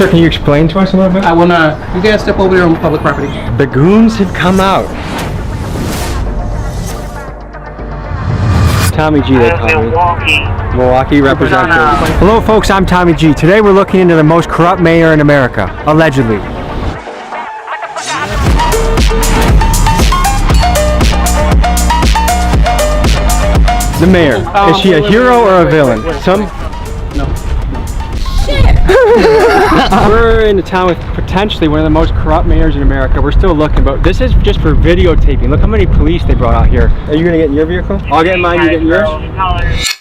Sir, can you explain to us a little bit? I wanna, you guys step over there on public property. The goons have come out. Tommy G, they call me. Milwaukee representative. Hello folks, I'm Tommy G. Today we're looking into the most corrupt mayor in America, allegedly. The mayor, is she a hero or a villain? No. We're in a town with potentially one of the most corrupt mayors in America. We're still looking, but this is just for videotaping. Look how many police they brought out here. Are you gonna get in your vehicle? I'll get in mine, you get in yours?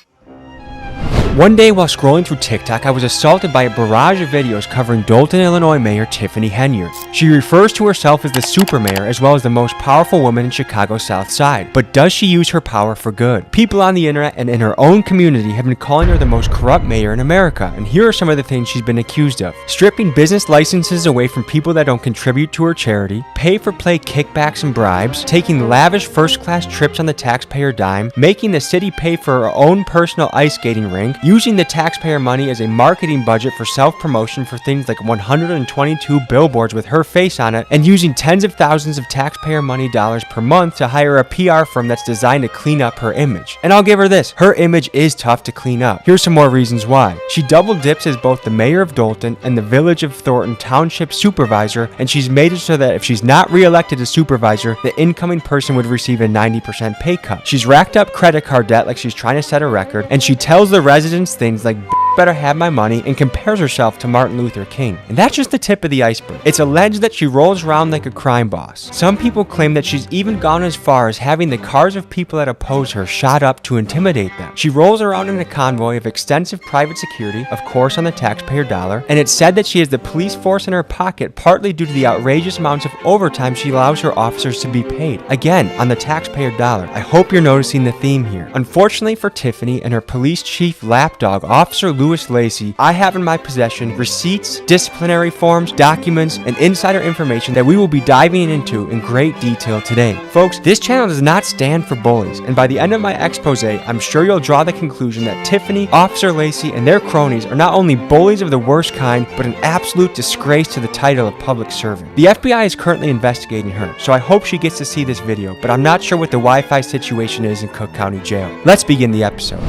One day while scrolling through TikTok, I was assaulted by a barrage of videos covering Dolton, Illinois Mayor Tiffany Henyard. She refers to herself as the super mayor as well as the most powerful woman in Chicago's South Side. But does she use her power for good? People on the internet and in her own community have been calling her the most corrupt mayor in America, and here are some of the things she's been accused of. Stripping business licenses away from people that don't contribute to her charity, pay-for-play kickbacks and bribes, taking lavish first-class trips on the taxpayer dime, making the city pay for her own personal ice skating rink, using the taxpayer money as a marketing budget for self-promotion for things like 122 billboards with her face on it, and using tens of thousands of taxpayer money dollars per month to hire a PR firm that's designed to clean up her image. And I'll give her this, her image is tough to clean up. Here's some more reasons why. She double dips as both the mayor of Dolton and the village of Thornton Township supervisor, and she's made it so that if she's not re-elected as supervisor, the incoming person would receive a 90% pay cut. She's racked up credit card debt like she's trying to set a record, and she tells the residents things like better have my money and compares herself to Martin Luther King. And that's just the tip of the iceberg. It's alleged that she rolls around like a crime boss. Some people claim that she's even gone as far as having the cars of people that oppose her shot up to intimidate them. She rolls around in a convoy of extensive private security, of course on the taxpayer dollar, and it's said that she has the police force in her pocket partly due to the outrageous amounts of overtime she allows her officers to be paid. Again, on the taxpayer dollar. I hope you're noticing the theme here. Unfortunately for Tiffany and her police chief lapdog, Officer Lewis Lacey, I have in my possession receipts, disciplinary forms, documents, and insider information that we will be diving into in great detail today. Folks, this channel does not stand for bullies, and by the end of my expose, I'm sure you'll draw the conclusion that Tiffany, Officer Lacey, and their cronies are not only bullies of the worst kind, but an absolute disgrace to the title of public servant. The FBI is currently investigating her, so I hope she gets to see this video, but I'm not sure what the Wi-Fi situation is in Cook County Jail. Let's begin the episode.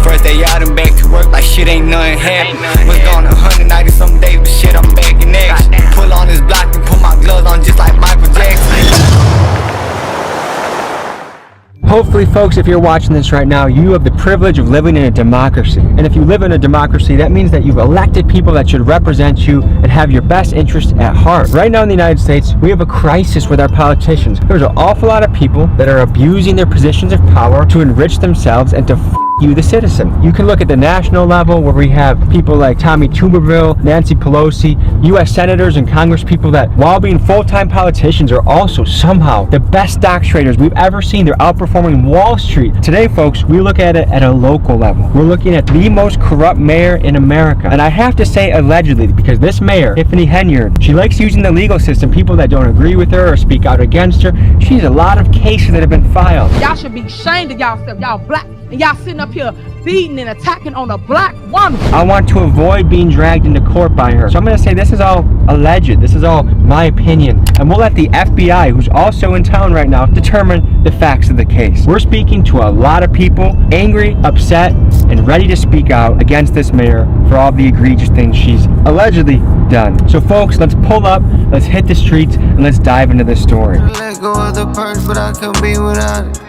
First day out and back to work like shit ain't nothing happened. Was gone 190 some days, but shit I'm back in action. Pull on this block and put my gloves on just like Michael Jackson. Hopefully, folks, if you're watching this right now, you have the privilege of living in a democracy. And if you live in a democracy, that means that you've elected people that should represent you and have your best interest at heart. Right now in the United States, we have a crisis with our politicians. There's an awful lot of people that are abusing their positions of power to enrich themselves and to you, the citizen. You can look at the national level where we have people like Tommy Tuberville, Nancy Pelosi, U.S. senators and congresspeople that, while being full-time politicians, are also somehow the best stock traders we've ever seen. They're outperforming Wall Street. Today, folks, we look at it at a local level. We're looking at the most corrupt mayor in America. And I have to say allegedly, because this mayor, Tiffany Henyard, she likes using the legal system. People that don't agree with her or speak out against her, she has a lot of cases that have been filed. Y'all should be ashamed of y'allself. Y'all black. And y'all sitting up here beating and attacking on a black woman. I want to avoid being dragged into court by her. So I'm going to say this is all alleged. This is all my opinion. And we'll let the FBI, who's also in town right now, determine the facts of the case. We're speaking to a lot of people, angry, upset, and ready to speak out against this mayor for all the egregious things she's allegedly done. So folks, let's pull up, let's hit the streets, and let's dive into this story. Let go of the purse, but I couldn't be without it.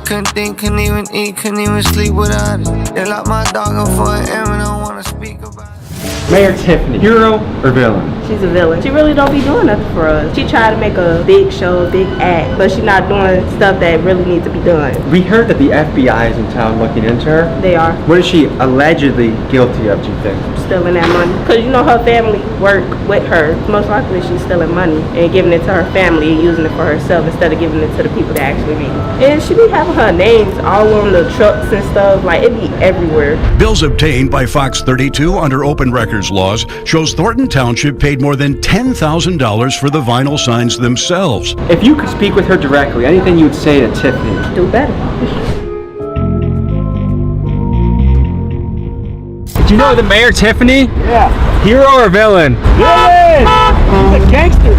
Couldn't think, couldn't even eat, couldn't even sleep without it. They locked my dog up for an M and I don't wanna speak about it. Mayor Tiffany, hero or villain? She's a villain. She really don't be doing nothing for us. She tried to make a big show, big act, but she's not doing stuff that really needs to be done. We heard that the FBI is in town looking into her. They are. What is she allegedly guilty of, do you think? Stealing that money. Because you know her family work with her. Most likely she's stealing money and giving it to her family and using it for herself instead of giving it to the people that actually need it. And she be having her names all on the trucks and stuff. Like, it be everywhere. Bills obtained by Fox 32 under open records laws shows Thornton Township paid more than $10,000 for the vinyl signs themselves. If you could speak with her directly, anything you would say to Tiffany? Do better. Do you know the Mayor Tiffany? Yeah. Hero or villain? Villain! He's a gangster.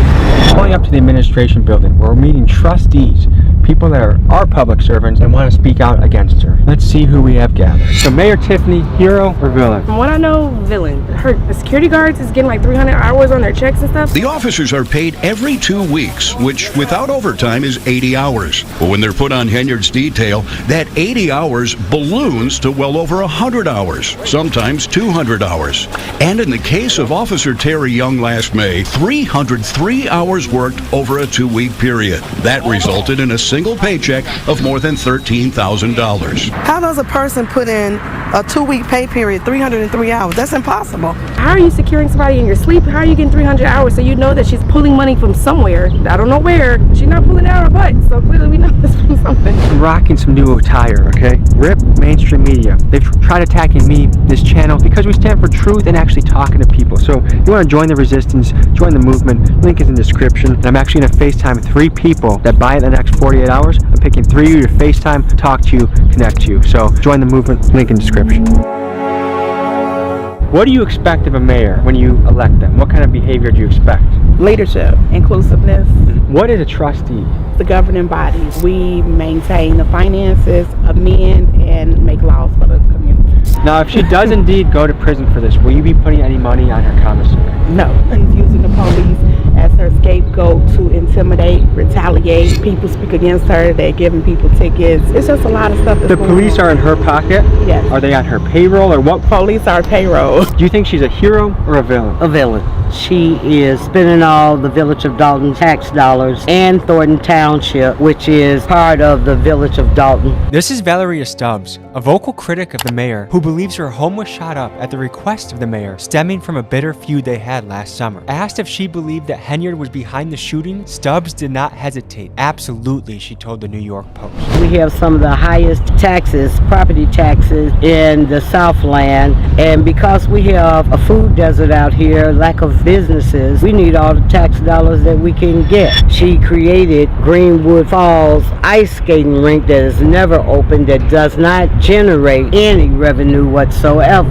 Pulling up to the administration building where we're meeting trustees, people that are our public servants and want to speak out against her. Let's see who we have gathered. So Mayor Tiffany, hero or villain? From what I know, villain. The security guards is getting like 300 hours on their checks and stuff. The officers are paid every 2 weeks, which without overtime is 80 hours. But when they're put on Henyard's detail, that 80 hours balloons to well over 100 hours, sometimes 200 hours. And in the case of Officer Terry Young last May, 303 hours worked over a 2-week period. That resulted in a single paycheck of more than $13,000. How does a person put in a 2-week pay period, 303 hours? That's impossible. How are you securing somebody in your sleep? How are you getting 300 hours so you know that she's pulling money from somewhere? I don't know where. She's not pulling it out of her butt, so clearly we know this from something. I'm rocking some new attire, okay? Rip mainstream media. They've tried attacking me, this channel, because we stand for truth and actually talking to people. So if you want to join the resistance, join the movement, link is in the description. And I'm actually going to FaceTime 3 people that buy it in the next 48 hours. I'm picking 3 of you to FaceTime, talk to you, connect to you. So join the movement, link in description. What do you expect of a mayor when you elect them? What kind of behavior do you expect? Leadership, inclusiveness, What is a trustee? the governing bodies. We maintain the finances, amend, and make laws for the community. Now, if she does indeed go to prison for this, will you be putting any money on her commissary? No, she's using the police as her scapegoat to intimidate, retaliate. People speak against her. They're giving people tickets. It's just a lot of stuff. The police are in her pocket? Yes. Are they on her payroll or what? Police are payroll. Do you think she's a hero or a villain? A villain. She is spending all the Village of Dalton tax dollars and Thornton Township, which is part of the Village of Dalton. This is Valeria Stubbs, a vocal critic of the mayor who believes her home was shot up at the request of the mayor, stemming from a bitter feud they had last summer. Asked if she believed that Henyard was behind the shooting, Stubbs did not hesitate. Absolutely, she told the New York Post. We have some of the highest taxes, property taxes in the Southland, and because we have a food desert out here, lack of businesses, we need all the tax dollars that we can get. She created Greenwood Falls ice skating rink that is never open, that does not generate any revenue whatsoever.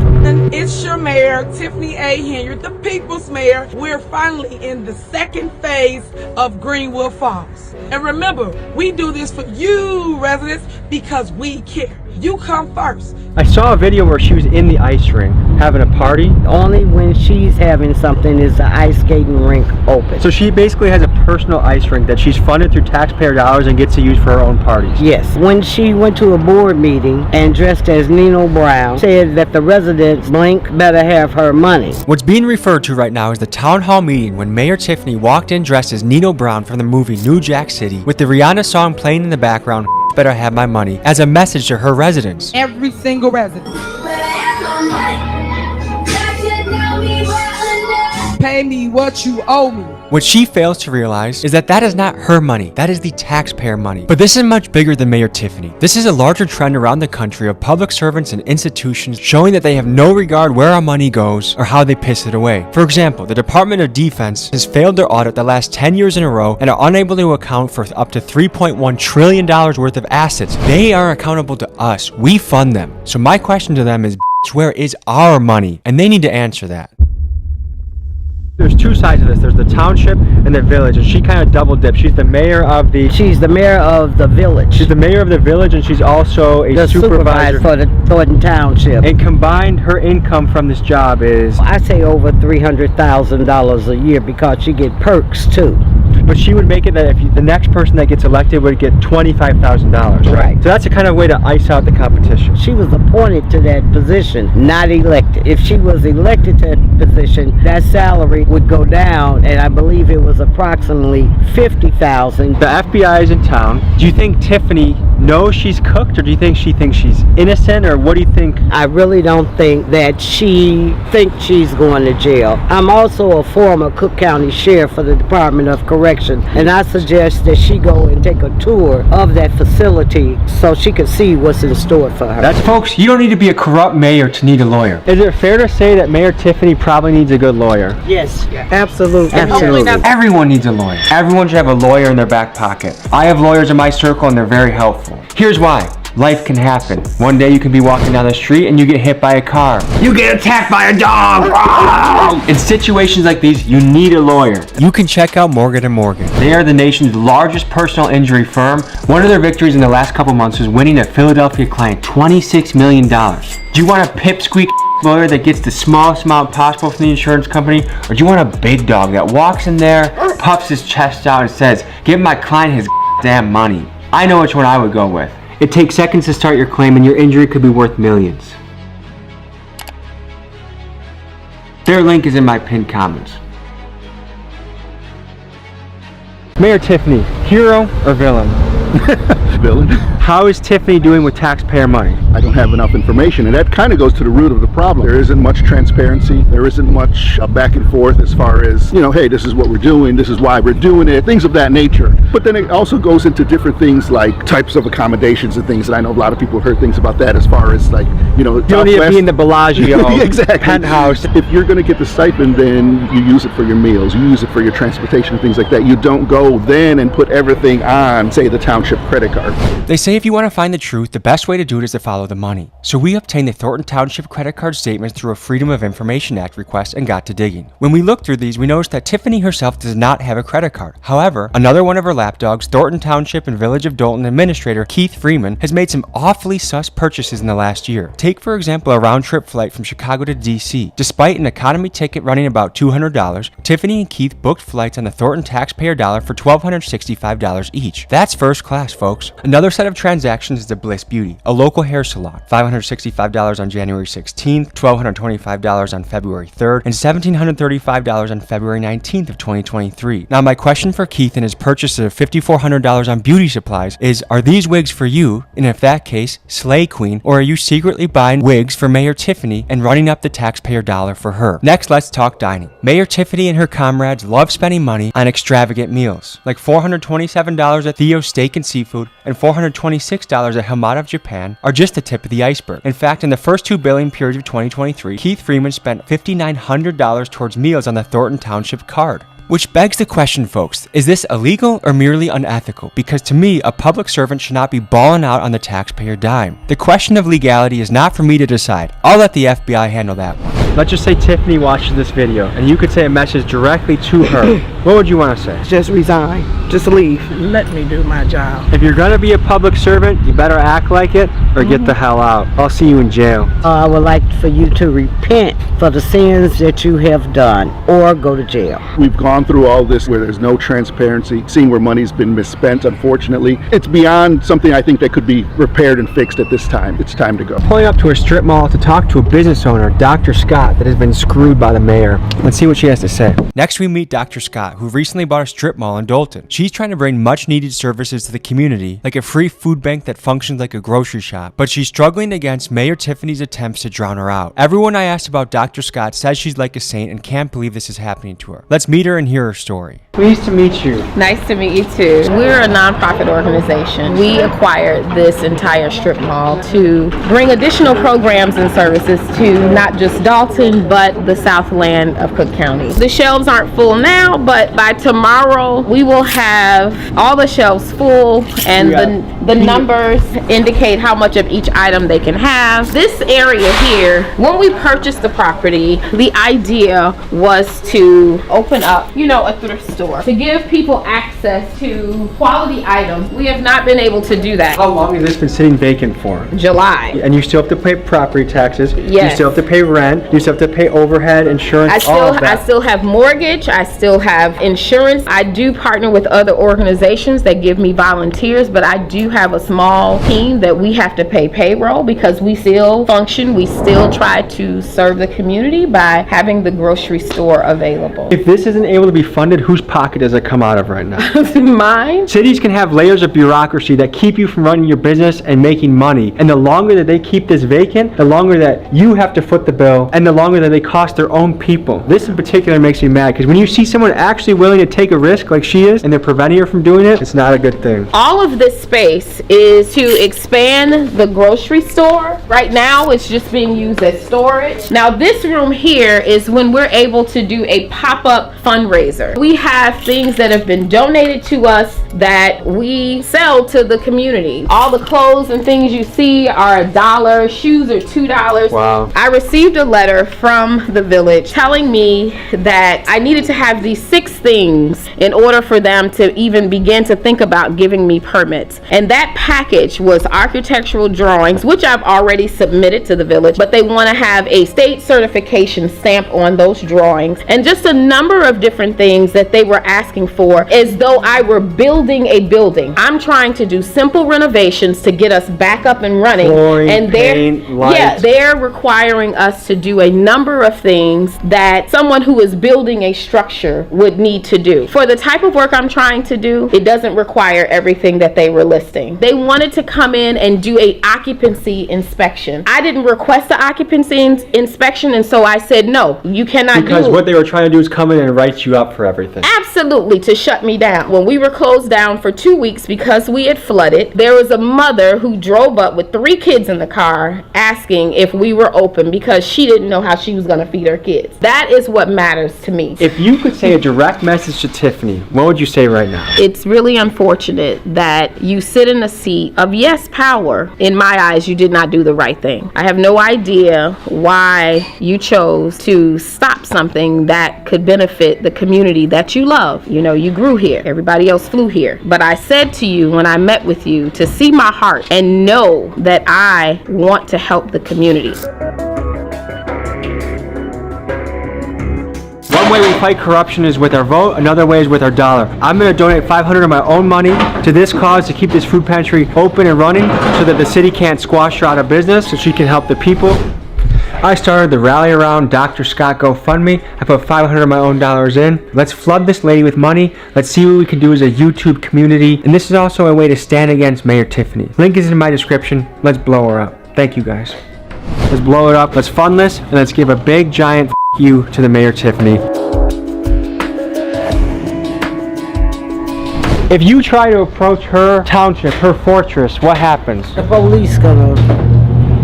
It's your mayor, Tiffany A. Henyard, the people's mayor. We're finally in the second phase of Greenwood Falls. And remember, we do this for you residents because we care. You come first. I saw a video where she was in the ice rink having a party. Only when she's having something is the ice skating rink open. So she basically has a personal ice rink that she's funded through taxpayer dollars and gets to use for her own parties. Yes. When she went to a board meeting and dressed as Nino Brown, said that the residents blink better have her money. What's being referred to right now is the town hall meeting when Mayor Tiffany walked in dressed as Nino Brown from the movie New Jack City, with the Rihanna song playing in the background, "Better Have My Money," as a message to her residents. Every single resident. Pay me what you owe me. What she fails to realize is that that is not her money, that is the taxpayer money. But this is much bigger than Mayor Tiffany. This is a larger trend around the country of public servants and institutions showing that they have no regard where our money goes or how they piss it away. For example, the Department of Defense has failed their audit the last 10 years in a row and are unable to account for up to $3.1 trillion worth of assets. They are accountable to us. We fund them. So my question to them is, where is our money? And they need to answer that. There's 2 sides of this. There's the township and the village, and she kind of double dips. She's the mayor of the... She's the mayor of the village. She's the mayor of the village, and she's also a the supervisor for the Thornton Township. And combined, her income from this job is... I say over $300,000 a year because she get perks too. But she would make it that if the next person that gets elected would get $25,000, right? So that's a kind of way to ice out the competition. She was appointed to that position, not elected. If she was elected to that position, that salary would go down, and I believe it was approximately $50,000. The FBI is in town. Do you think Tiffany knows she's cooked, or do you think she thinks she's innocent, or what do you think? I really don't think that she thinks she's going to jail. I'm also a former Cook County Sheriff for the Department of Correction, and I suggest that she go and take a tour of that facility so she can see what's in store for her. That's, folks, you don't need to be a corrupt mayor to need a lawyer. Is it fair to say that Mayor Tiffany probably needs a good lawyer? Yes. Absolutely. Absolutely. Everyone needs a lawyer. Everyone should have a lawyer in their back pocket. I have lawyers in my circle and they're very helpful. Here's why. Life can happen. One day you can be walking down the street and you get hit by a car. You get attacked by a dog! In situations like these, you need a lawyer. You can check out Morgan & Morgan. They are the nation's largest personal injury firm. One of their victories in the last couple months was winning a Philadelphia client $26 million. Do you want a pipsqueak lawyer that gets the smallest amount possible from the insurance company? Or do you want a big dog that walks in there, puffs his chest out and says, give my client his damn money? I know which one I would go with. It takes seconds to start your claim and your injury could be worth millions. Their link is in my pinned comments. Mayor Tiffany, hero or villain? Villain. How is Tiffany doing with taxpayer money? I don't have enough information, and that kind of goes to the root of the problem. There isn't much transparency. There isn't much back and forth as far as, you know, hey, this is what we're doing, this is why we're doing it, things of that nature. But then it also goes into different things like types of accommodations and things, and I know a lot of people have heard things about that as far as like, you know, you don't need to be in the Bellagio exactly. penthouse. If you're going to get the stipend, then you use it for your meals, you use it for your transportation, things like that. You don't go then and put everything on, say, the township credit card. They say if you want to find the truth, the best way to do it is to follow the money. So we obtained the Thornton Township credit card statements through a Freedom of Information Act request and got to digging. When we looked through these, we noticed that Tiffany herself does not have a credit card. However, another one of her lapdogs, Thornton Township and Village of Dalton Administrator Keith Freeman, has made some awfully sus purchases in the last year. Take, for example, a round-trip flight from Chicago to DC. Despite an economy ticket running about $200, Tiffany and Keith booked flights on the Thornton taxpayer dollar for $1,265 each. That's first class, folks. Another set of transactions is the Bliss Beauty, a local hair salon. $565 on January 16th, $1,225 on February 3rd, and $1,735 on February 19th of 2023. Now, my question for Keith and his purchase of $5,400 on beauty supplies is, are these wigs for you? And if that case, slay queen, or are you secretly buying wigs for Mayor Tiffany and running up the taxpayer dollar for her? Next, let's talk dining. Mayor Tiffany and her comrades love spending money on extravagant meals, like $427 at Theo's Steak and Seafood and $426 at Hamada of Japan are just the tip of the iceberg. In fact, in the first two billing periods of 2023, Keith Freeman spent $5,900 towards meals on the Thornton Township card. Which begs the question, folks, is this illegal or merely unethical? Because to me, a public servant should not be balling out on the taxpayer dime. The question of legality is not for me to decide. I'll let the FBI handle that one. Let's just say Tiffany watches this video and you could say a message directly to her. What would you want to say? Just resign. Just leave. Let me do my job. If you're gonna be a public servant, you better act like it or get the hell out. I'll see you in jail. I would like for you to repent for the sins that you have done or go to jail. We've gone through all this where there's no transparency, seeing where money's been misspent, unfortunately. It's beyond something I think that could be repaired and fixed at this time. It's time to go. Pulling up to a strip mall to talk to a business owner, Dr. Scott, that has been screwed by the mayor. Let's see what she has to say. Next, we meet Dr. Scott, who recently bought a strip mall in Dalton. She's trying to bring much needed services to the community, like a free food bank that functions like a grocery shop, but she's struggling against Mayor Tiffany's attempts to drown her out. Everyone I asked about Dr. Scott says she's like a saint and can't believe this is happening to her. Let's meet her and hear her story. Pleased to meet you. Nice to meet you too. We're a nonprofit organization. We acquired this entire strip mall to bring additional programs and services to not just Dalton, but the Southland of Cook County. The shelves aren't full now, but by tomorrow we will have all the shelves full, and the numbers indicate how much of each item they can have. This area here, when we purchased the property, the idea was to open up, a thrift store to give people access to quality items. We have not been able to do that. How long has this been sitting vacant for? July. And you still have to pay property taxes. Yes. You still have to pay rent. You still have to pay overhead, insurance, all of that. I still have mortgage. I still have insurance. I do partner with other organizations that give me volunteers, but I do have a small team that we have to pay payroll because we still function. We still try to serve the community by having the grocery store available. If this isn't able to be funded, whose pocket does it come out of right now? Mine. Cities can have layers of bureaucracy that keep you from running your business and making money. And the longer that they keep this vacant, the longer that you have to foot the bill, and the longer that they cost their own people. This in particular makes me mad because when you see someone actually willing to take a risk like she is and they're preventing her from doing it, it's not a good thing. All of this space space is to expand the grocery store. Right now it's just being used as storage. Now this room here is when we're able to do a pop-up fundraiser. We have things that have been donated to us that we sell to the community. All the clothes and things you see are $1, shoes are $2. Wow. I received a letter from the village telling me that I needed to have these 6 things in order for them to even begin to think about giving me permits. And that package was architectural drawings, which I've already submitted to the village, but they want to have a state certification stamp on those drawings, and just a number of different things that they were asking for as though I were building a building. I'm trying to do simple renovations to get us back up and running. Flooring, and paint, lights. they're requiring us to do a number of things that someone who is building a structure would need to do. For the type of work I'm trying to do, it doesn't require everything that they were listing. They wanted to come in and do a occupancy inspection. I didn't request the occupancy inspection, and so I said no, you cannot do it. Because what they were trying to do is come in and write you up for everything. Absolutely, to shut me down. When we were closed down for 2 weeks because we had flooded, there was a mother who drove up with 3 kids in the car asking if we were open because she didn't know how she was going to feed her kids. That is what matters to me. If you could say a direct message to Tiffany, what would you say right now? It's really unfortunate that you sit in a seat of yes power. In my eyes, you did not do the right thing. I have no idea why you chose to stop something that could benefit the community that you love. You know, you grew here. Everybody else flew here. But I said to you when I met with you to see my heart and know that I want to help the community. One way we fight corruption is with our vote, another way is with our dollar. I'm going to donate $500 of my own money to this cause to keep this food pantry open and running so that the city can't squash her out of business, so she can help the people. I started the Rally Around Dr. Scott GoFundMe. I put $500 of my own dollars in. Let's flood this lady with money. Let's see what we can do as a YouTube community. And this is also a way to stand against Mayor Tiffany. Link is in my description. Let's blow her up. Thank you guys. Let's blow it up. Let's fund this, and let's give a big giant f you to the Mayor Tiffany. If you try to approach her township, her fortress, what happens? The police gonna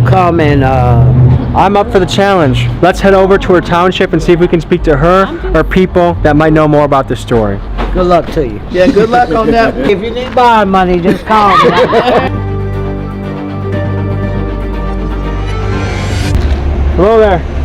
come and I'm up for the challenge. Let's head over to her township and see if we can speak to her or people that might know more about this story. good luck to you. Yeah, good luck on that. If you need bond money, just call me. Hello there.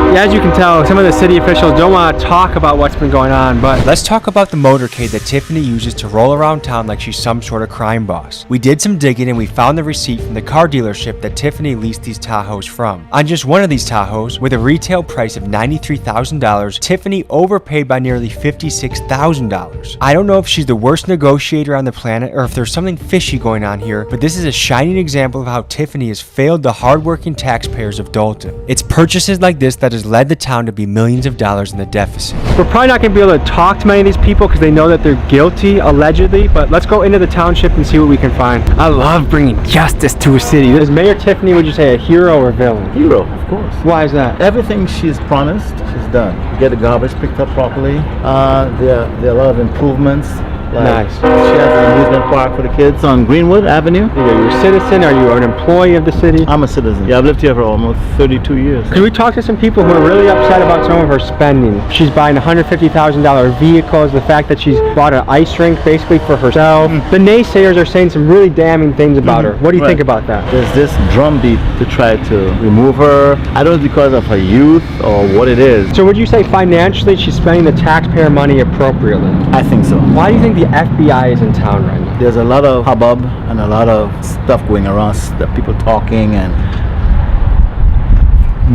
Yeah, as you can tell, some of the city officials don't want to talk about what's been going on, but let's talk about the motorcade that Tiffany uses to roll around town like she's some sort of crime boss. We did some digging and we found the receipt from the car dealership that Tiffany leased these Tahoes from. On just one of these Tahoes, with a retail price of $93,000, Tiffany overpaid by nearly $56,000. I don't know if she's the worst negotiator on the planet or if there's something fishy going on here, but this is a shining example of how Tiffany has failed the hardworking taxpayers of Dalton. It's purchases like this that has led the town to be millions of dollars in the deficit. We're probably not going to be able to talk to many of these people because they know that they're guilty, allegedly, but let's go into the township and see what we can find. I love bringing justice to a city. Is Mayor Tiffany, would you say, a hero or villain? Hero, of course. Why is that? Everything she's promised, she's done. Get the garbage picked up properly. There are a lot of improvements. Like Nice. She has an amusement park for the kids on Greenwood Avenue. Are you a citizen? Are you an employee of the city? I'm a citizen. Yeah, I've lived here for almost 32 years. Could we talk to some people who are really upset about some of her spending? She's buying $150,000 vehicles, the fact that she's bought an ice rink basically for herself. The naysayers are saying some really damning things about her. What do you think about that? There's this drumbeat to try to remove her. I don't know if it's because of her youth or what it is. So would you say financially she's spending the taxpayer money appropriately? I think so. Why do you think the FBI is in town right now? There's a lot of hubbub and a lot of stuff going around, that people talking, and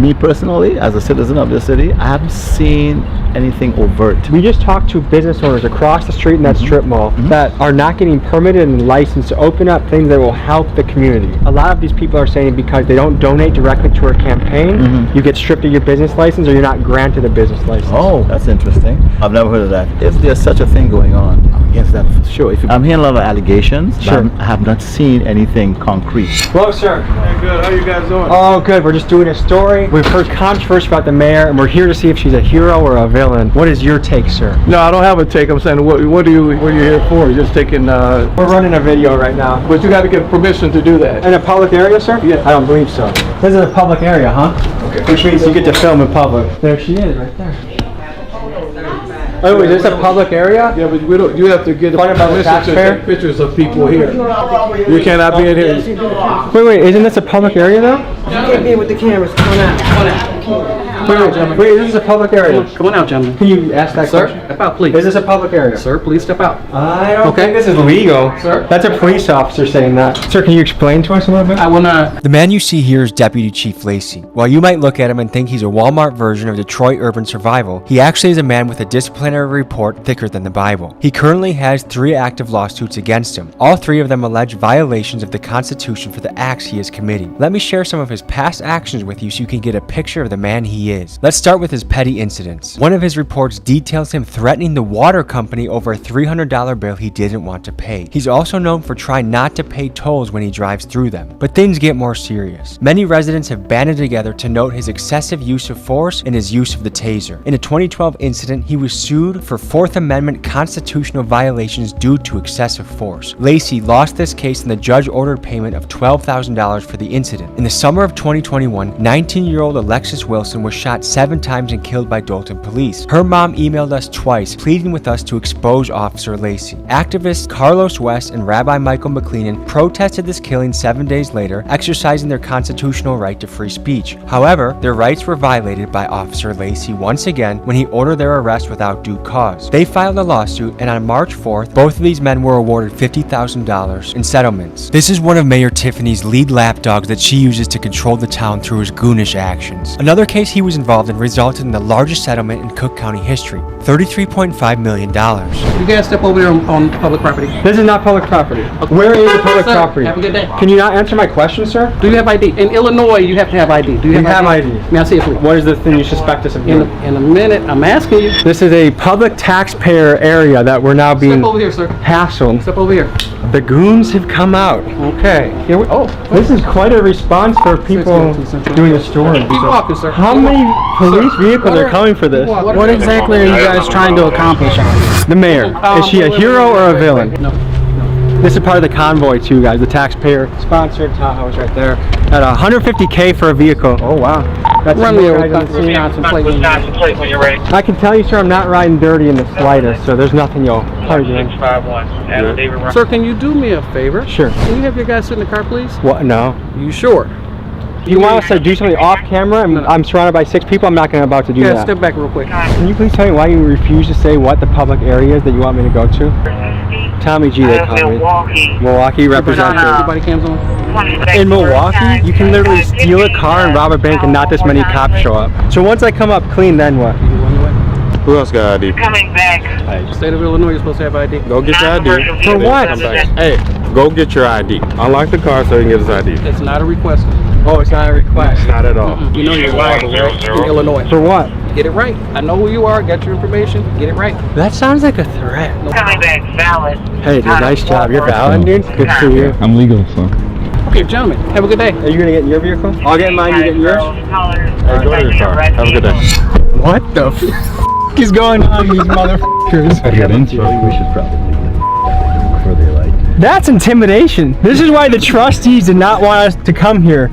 me personally, as a citizen of this city, I haven't seen anything overt. We just talked to business owners across the street in that strip mall that are not getting permitted and licensed to open up things that will help the community. A lot of these people are saying because they don't donate directly to her campaign, you get stripped of your business license or you're not granted a business license. Oh, that's interesting. I've never heard of that. If there's such a thing going on, I'm against that for sure. I'm hearing a lot of allegations, but I have not seen anything concrete. Hello, sir. Hey, good. How you guys doing? Oh, good. We're just doing a story. We've heard controversy about the mayor, and we're here to see if she's a hero or a villain. villain. What is your take, sir? No, I don't have a take. I'm saying, what are you here for? You're just taking. We're running a video right now. But you got to get permission to do that. In a public area, sir? Yeah. I don't believe so. This is a public area, huh? Okay. Which means you get to film in public. There she is, right there. Oh, is this a public area? Yeah, but we don't. You have to get permission to take pictures of people here. You cannot be in here. Wait, isn't this a public area though? You can't be with the cameras. Come on out. Wait, gentlemen. Wait, this is a public area. Come on out, gentlemen. Can you ask that question? Step out, please. Is this a public area? Sir, please step out. I don't think this is legal. Sir? That's a police officer saying that. Sir, can you explain to us a little bit? I will not. The man you see here is Deputy Chief Lacey. While you might look at him and think he's a Walmart version of Detroit Urban Survival, he actually is a man with a disciplinary report thicker than the Bible. He currently has 3 active lawsuits against him. All 3 of them allege violations of the Constitution for the acts he is committing. Let me share some of his past actions with you so you can get a picture of the man he is. Let's start with his petty incidents. One of his reports details him threatening the water company over a $300 bill he didn't want to pay. He's also known for trying not to pay tolls when he drives through them. But things get more serious. Many residents have banded together to note his excessive use of force and his use of the taser. In a 2012 incident, he was sued for 4th Amendment constitutional violations due to excessive force. Lacey lost this case and the judge ordered payment of $12,000 for the incident. In the summer of 2021, 19-year-old Alexis Wilson was shot 7 times and killed by Dolton police. Her mom emailed us twice, pleading with us to expose Officer Lacey. Activists Carlos West and Rabbi Michael McLennan protested this killing 7 days later, exercising their constitutional right to free speech. However, their rights were violated by Officer Lacey once again when he ordered their arrest without due cause. They filed a lawsuit, and on March 4th, both of these men were awarded $50,000 in settlements. This is one of Mayor Tiffany's lead lapdogs that she uses to control the town through his goonish actions. Another case he was involved in resulted in the largest settlement in Cook County history, $33.5 million. You guys step over here on public property. This is not public property. Okay. Where is the public property? Have a good day. Can you not answer my question, sir? Do you have ID? In Illinois, you have to have ID. Do you have ID? ID? May I see it, please? What is the thing you suspect us of doing? In a minute, I'm asking you. This is a public taxpayer area that we're now being Step over here, sir. hassled. Step over here. The goons have come out. Okay. This is quite a response for people doing a story. Keep walking, sir. How many police vehicles are coming for this? What exactly are you guys trying to accomplish on this? The mayor. Is she a hero or a villain? No. This is part of the convoy too, guys. The taxpayer sponsored Tahoe's right there. At $150K for a vehicle. Oh wow. That's Run me over. I can tell you, sir, I'm not riding dirty in the slightest, so there's nothing you'll probably do. Sir, can you do me a favor? Sure. Can you have your guys sit in the car, please? What? No. You sure? You want us to do something off camera? I'm surrounded by 6 people. I'm not about to do that. Step back real quick. Can you please tell me why you refuse to say what the public area is that you want me to go to? Tommy G, they call me. Milwaukee representative. Everybody cams on? In Milwaukee, you can literally steal a car and rob a bank and not this many cops show up. So once I come up clean, then what? Who else got ID? Coming back. State of Illinois, you're supposed to have ID. Go get your ID. For what? Hey, go get your ID. Unlock the car so you can get his ID. It's not a request. Oh, it's not a request. Not at all. You know you're liable, right? In Illinois. For what? Get it right. I know who you are. Got your information. Get it right. That sounds like a threat. Coming back valid. Hey, dude, nice job. You're valid, dude. Good for you. I'm legal, so. Okay, gentlemen, have a good day. Are you gonna get in your vehicle? I'll get in mine, you get in yours? Hey, go to your car. Have a good day. What the f is going on, these motherfuckers? I get into it. We should probably leave before they like. That's intimidation. This is why the trustees did not want us to come here.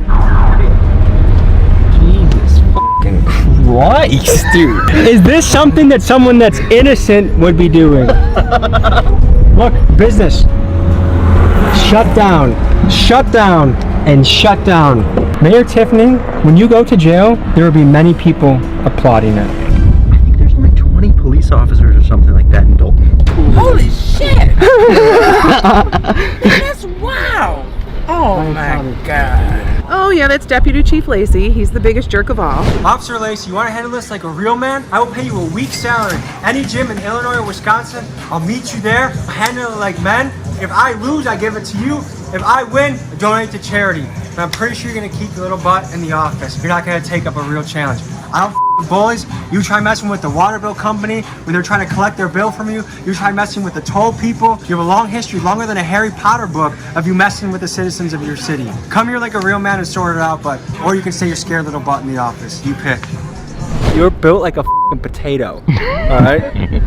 Jesus fucking Christ, dude. Is this something that someone that's innocent would be doing? Look, business. Shut down, and shut down. Mayor Tiffany, when you go to jail, there will be many people applauding it. I think there's like 20 police officers or something like that in Dolton. Holy shit! That's wow! Oh my God. Oh yeah, that's Deputy Chief Lacey. He's the biggest jerk of all. Officer Lacey, you want to handle this like a real man? I will pay you a week's salary. Any gym in Illinois or Wisconsin, I'll meet you there. I'll handle it like men. If I lose, I give it to you. If I win, I donate to charity. And I'm pretty sure you're going to keep your little butt in the office. You're not going to take up a real challenge. I don't with bullies. You try messing with the water bill company when they're trying to collect their bill from you. You try messing with the toll people. You have a long history, longer than a Harry Potter book, of you messing with the citizens of your city. Come here like a real man and sort it out, or you can stay your scared little butt in the office. You pick. You're built like a potato. All right.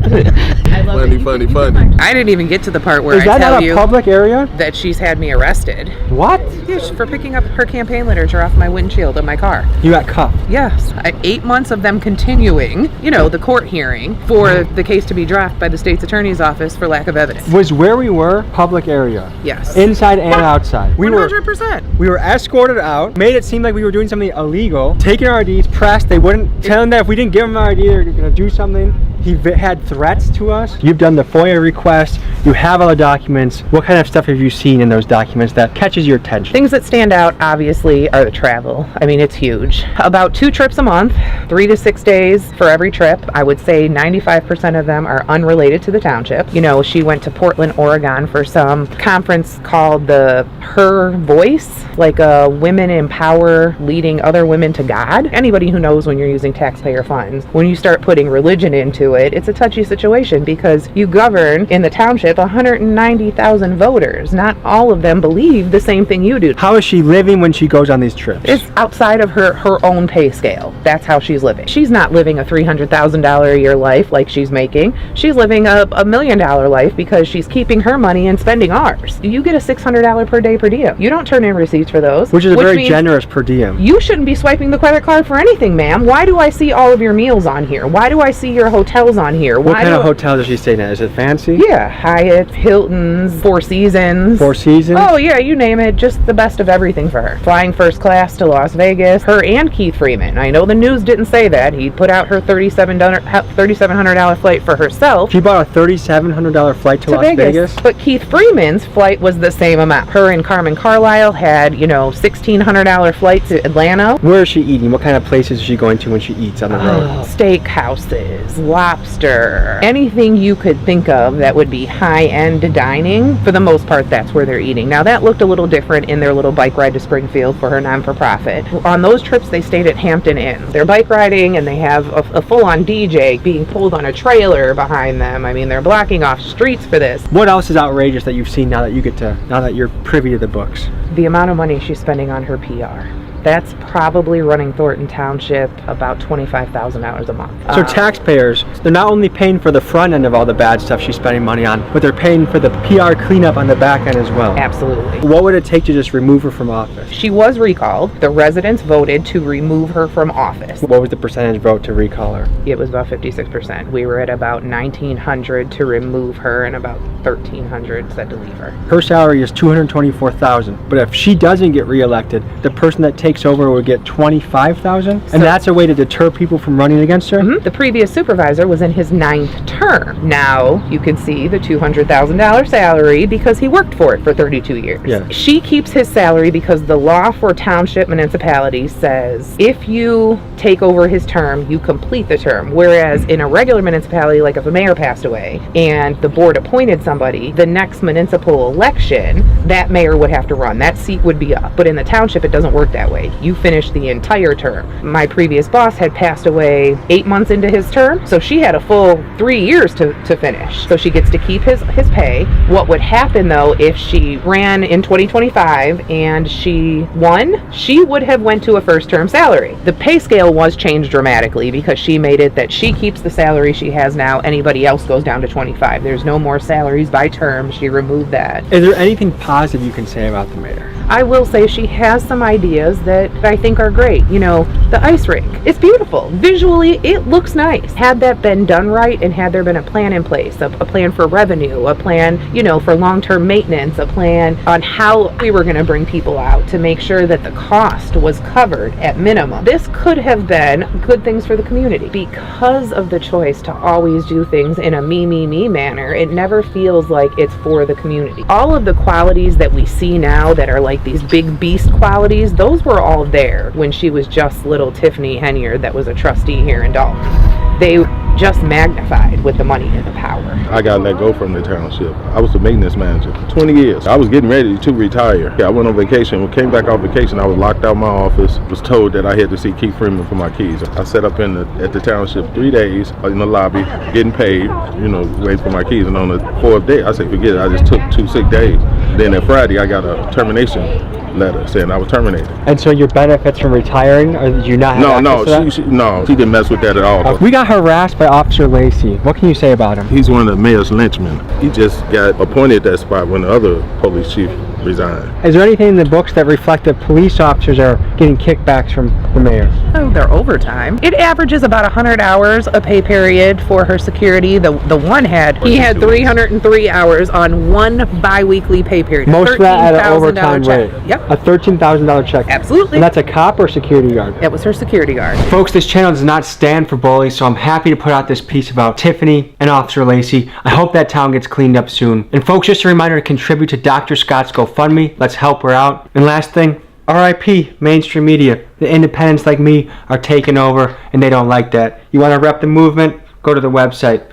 Funny. I didn't even get to the part where Is I that tell not a you public area? that she's had me arrested. What? Yeah, for picking up her campaign literature off my windshield of my car. You got cuffed. Yes, 8 months of them continuing, the court hearing for the case to be dropped by the state's attorney's office for lack of evidence. Was where we were public area? Yes. Inside and outside. 100%. We were escorted out, made it seem like we were doing something illegal, taking our IDs, pressed. They wouldn't tell him that if we didn't give him our ID, they're going to do something. He had threats to us. You've done the FOIA request. You have all the documents. What kind of stuff have you seen in those documents that catches your attention? Things that stand out, obviously, are the travel. I mean, it's huge. About 2 trips a month, 3 to 6 days for every trip. I would say 95% of them are unrelated to the township. She went to Portland, Oregon for some conference called the Her Voice, like a women empower leading other women to God. Anybody who knows when you're using taxpayer funds, when you start putting religion into it, it's a touchy situation because you govern in the township 190,000 voters. Not all of them believe the same thing you do. How is she living when she goes on these trips? It's outside of her own pay scale. That's how she's living. She's not living a $300,000 a year life like she's making. She's living a $1 million life because she's keeping her money and spending ours. You get a $600 per day per diem. You don't turn in receipts for those. Which is very generous per diem. You shouldn't be swiping the credit card for anything, ma'am. Why do I see all of your meals on here? Why do I see your hotels on here? What kind of hotel does she stay in? Is it fancy? Yeah, Hyatt, Hilton's, Four Seasons. Four Seasons? Oh yeah, you name it. Just the best of everything for her. Flying first class to Las Vegas. Her and Keith Freeman. I know the news didn't say that. He put out her $3,700 flight for herself. She bought a $3,700 flight to Las Vegas? But Keith Freeman's flight was the same amount. Her and Carmen Carlisle had, $1,600 flight to Atlanta. Where is she eating? What kind of places is she going to when she eats on the road? Steakhouses, lobster, anything you could think of that would be high-end dining. For the most part, that's where they're eating. Now, that looked a little different in their little bike ride to Springfield for her non-for-profit. On those trips, they stayed at Hampton Inn. They're bike riding, and they have a full-on DJ being pulled on a trailer behind them. I mean, they're blocking off streets for this. What else is outrageous that you've seen now that you're privy to the books? The amount of money she's spending on her PR. That's probably running Thornton Township about $25,000 a month. So taxpayers, they're not only paying for the front end of all the bad stuff she's spending money on, but they're paying for the PR cleanup on the back end as well. Absolutely. What would it take to just remove her from office? She was recalled. The residents voted to remove her from office. What was the percentage vote to recall her? It was about 56%. We were at about 1,900 to remove her and about 1,300 said to leave her. Her salary is $224,000, but if she doesn't get reelected, the person that takes over would get $25,000, and that's a way to deter people from running against her? Mm-hmm. The previous supervisor was in his 9th term. Now you can see the $200,000 salary because he worked for it for 32 years. Yeah. She keeps his salary because the law for township municipalities says if you take over his term, you complete the term. Whereas in a regular municipality, like if a mayor passed away and the board appointed somebody, the next municipal election, that mayor would have to run. That seat would be up. But in the township, it doesn't work that way. You finish the entire term. My previous boss had passed away 8 months into his term, so she had a full 3 years to finish. So she gets to keep his pay. What would happen though if she ran in 2025 and she won? She would have went to a first term salary. The pay scale was changed dramatically because she made it that she keeps the salary she has now. Anybody else goes down to 25. There's no more salaries by term. She removed that. Is there anything positive you can say about the mayor? I will say she has some ideas that I think are great. The ice rink. It's beautiful. Visually, it looks nice. Had that been done right and had there been a plan in place, a plan for revenue, a plan, for long-term maintenance, a plan on how we were going to bring people out to make sure that the cost was covered at minimum. This could have been good things for the community. Because of the choice to always do things in a me manner, it never feels like it's for the community. All of the qualities that we see now that are like these big beast qualities, those were all there when she was just little Tiffany Henyard that was a trustee here in Dalton. They just magnified with the money and the power. I got let go from the township. I was the maintenance manager for 20 years. I was getting ready to retire. I went on vacation. When I came back off vacation, I was locked out of my office. Was told that I had to see Keith Freeman for my keys. I sat up at the township 3 days in the lobby, getting paid, waiting for my keys. And on the 4th day, I said, forget it. I just took 2 sick days. Then on Friday, I got a termination letter saying I was terminated. And so your benefits from retiring, or did you not have access to that? She didn't mess with that at all. We got harassed by Officer Lacey. What can you say about him? He's one of the mayor's lynchmen. He just got appointed that spot when the other police chief resigned. Is there anything in the books that reflect that police officers are getting kickbacks from the mayor? Oh, they're overtime. It averages about 100 hours a pay period for her security. The one he had 303 hours on one bi-weekly pay period. Most of that at an overtime check. rate. Yep. A $13,000 check. Absolutely. And that's a cop or security guard? It was her security guard. Folks, this channel does not stand for bullies, so I'm happy to put out this piece about Tiffany and Officer Lacey. I hope that town gets cleaned up soon. And folks, just a reminder to contribute to Dr. Scott's GoFundMe. Let's help her out. And last thing, RIP mainstream media. The independents like me are taking over, and they don't like that. You want to rep the movement? Go to the website.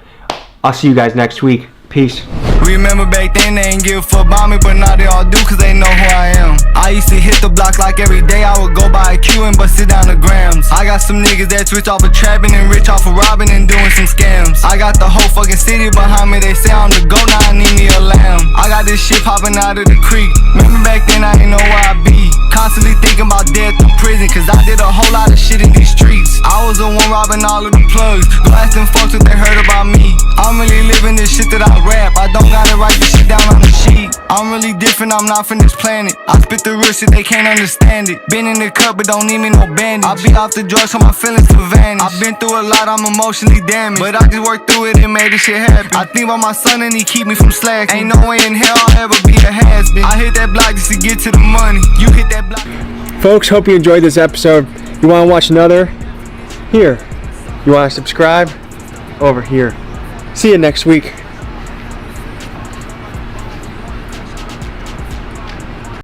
I'll see you guys next week. Peace. Remember back then they ain't give a fuck about me, but now they all do cause they know who I am. I used to hit the block like every day. I would go by a queue and bust it down to grams. I got some niggas that's rich off of trapping and rich off of robbing and doing some scams. I got the whole fucking city behind me. They say I'm the GOAT, now I need me a lamb. I got this shit popping out of the creek. Remember back then I ain't know where I be. Constantly thinking about death in prison, cause I did a whole lot of shit in these streets. I was the one robbing all of the plugs. Go ask them folks what they heard about me. I'm really living this shit that I rap. I don't gotta write this shit down on the sheet. I'm really different, I'm not from this planet. I spit the real shit, they can't understand it. Been in the cut, but don't need me no bandage. I be off the drugs so my feelings to vanish. I've been through a lot, I'm emotionally damaged, but I just worked through it and made this shit happen. I think about my son and he keep me from slacking. Ain't no way in hell I'll ever be a has-been. I hit that block just to get to the money. You hit that block. Folks, hope you enjoyed this episode. You want to watch another? Here. You want to subscribe? Over here. See you next week.